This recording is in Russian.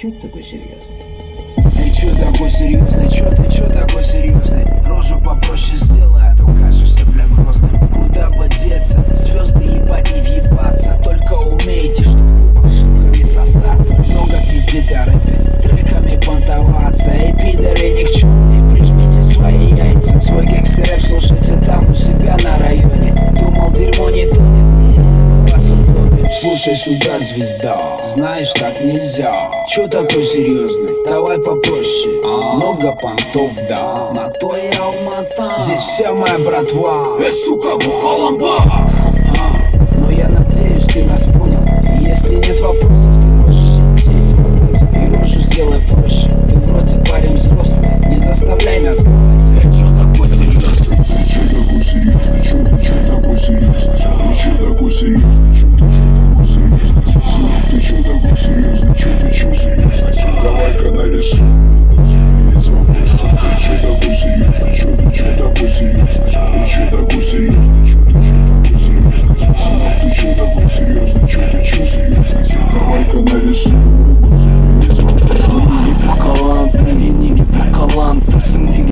Чё ты такой серьезный? Ты чё такой серьезный? Чё такой серьезный? Рожу попроще сделай, а то кажешься, бля, грозным. Куда бы деться? Звезды ебать не въебаться. Только умейте, что в клубах с шлюхами сосаться. Много пиздеть о рэпе, треками понтоваться. Эй, пидоры никчёмные, прижмите свои яйца. Свой гангстер-рэп слушайте там у себя на районе. Думал, дерьмо не тонет, вас утопит. Слушай сюда, звезда, знаешь, так нельзя. Чё такой серьезный? Давай попроще. Много понтов, да, на то и Алмата. Здесь вся моя братва. Сука, бухаламба. Но я надеюсь, ты нас понял. И если нет вопросов, ты можешь идти исполнить. И рожу сделай проще. Ты вроде парень взрослый, не заставляй нас говорить. Чё такой серьезный? Ты чё такой серьезный? Чё такой серьезный? Ты чё такой серьезный? Чё такой серьезный? Сынок, ты чё такой серьезный? Чё серьезный? Давай-ка нарисуем. Без вопросов. Ты чё такой серьезный? Чё такой серьезный? Ты чё такой серьезный? Чё такой серьезный? Сынок, ты чё такой серьезный? Чё серьезный?